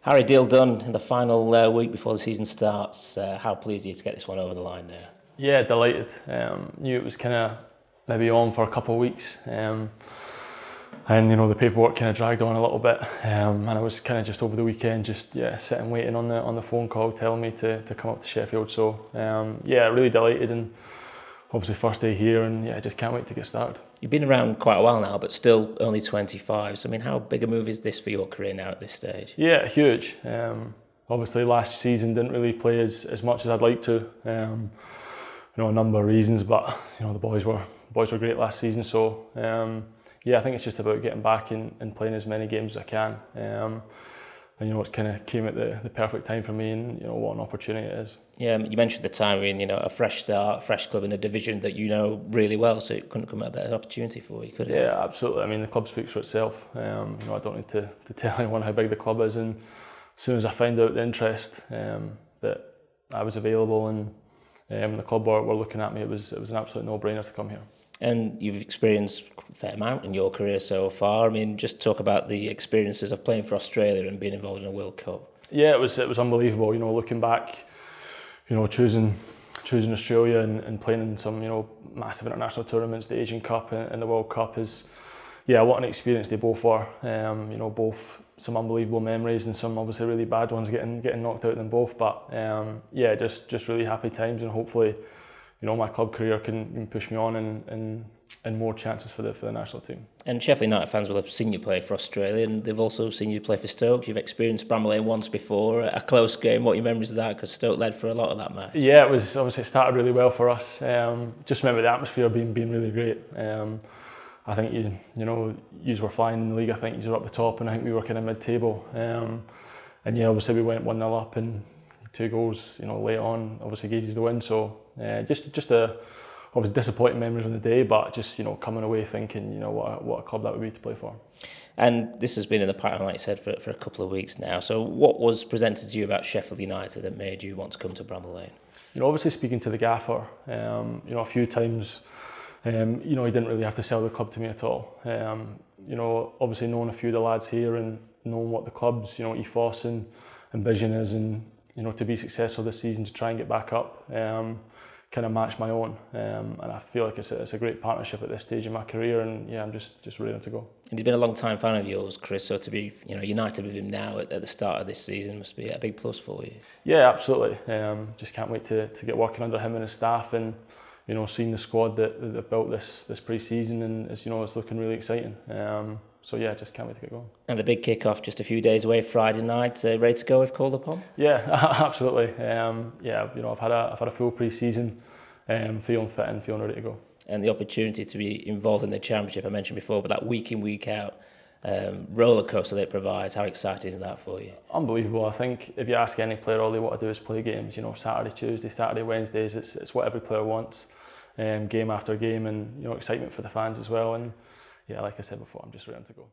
Harry, deal done in the final week before the season starts. How pleased are you to get this one over the line now? Yeah, delighted. Knew it was kind of maybe on for a couple of weeks, and the paperwork kind of dragged on a little bit. And I was kind of just over the weekend, just sitting waiting on the phone call telling me to come up to Sheffield. So really delighted, and obviously first day here, and just can't wait to get started. You've been around quite a while now, but still only 25. So I mean, how big a move is this for your career now at this stage? Yeah, huge. Obviously last season didn't really play as much as I'd like to. A number of reasons, but the boys were great last season. So I think it's just about getting back and playing as many games as I can. It's kind of came at the perfect time for me, and what an opportunity it is. Yeah, you mentioned the timing, a fresh start, a fresh club in a division that you know really well, so it couldn't come at a better opportunity for you, could it? Yeah, absolutely. I mean, the club speaks for itself. I don't need to tell anyone how big the club is, and as soon as I found out the interest that I was available and the club were looking at me, it was an absolute no-brainer to come here. And you've experienced a fair amount in your career so far. I mean, just talk about the experiences of playing for Australia and being involved in a World Cup. Yeah, it was unbelievable. Looking back, choosing Australia and playing in some massive international tournaments, the Asian Cup and the World Cup is, what an experience they both were. Both some unbelievable memories and some obviously really bad ones getting knocked out in them both. But just really happy times, and hopefully, my club career can push me on and more chances for the national team. And Sheffield United fans will have seen you play for Australia, and they've also seen you play for Stoke. You've experienced Bramall Lane once before, a close game. What are your memories of that? Because Stoke led for a lot of that match. Yeah, it was obviously, it started really well for us. Just remember the atmosphere being really great. I think you were flying in the league. I think you were up the top, and I think we were kind of mid-table. Obviously we went 1-0 up, and 2 goals, late on, obviously gave us the win. So just obviously disappointing memories on the day, but just coming away thinking what a club that would be to play for. And this has been in the pipeline, like you said, for a couple of weeks now. So what was presented to you about Sheffield United that made you want to come to Bramall Lane? Obviously speaking to the gaffer, a few times, he didn't really have to sell the club to me at all. Obviously knowing a few of the lads here and knowing what the club's ethos and vision is, and to be successful this season, to try and get back up, kind of match my own, and I feel like it's a great partnership at this stage in my career, and I'm just ready to go. And he's been a long time fan of yours, Chris, so to be united with him now at the start of this season must be a big plus for you. Yeah, absolutely. Just can't wait to get working under him and his staff, and seeing the squad that they've built this pre-season, and it's looking really exciting. Just can't wait to get going. And the big kick-off just a few days away, Friday night, ready to go if called upon? Yeah, absolutely. I've had a full pre-season, feeling fit and feeling ready to go. And the opportunity to be involved in the championship, I mentioned before, but that week in, week out roller coaster that it provides, how exciting is that for you? Unbelievable. I think if you ask any player, all they want to do is play games. Saturday, Tuesday, Saturday, Wednesdays. It's what every player wants, game after game, and excitement for the fans as well. And like I said before, I'm just ready to go.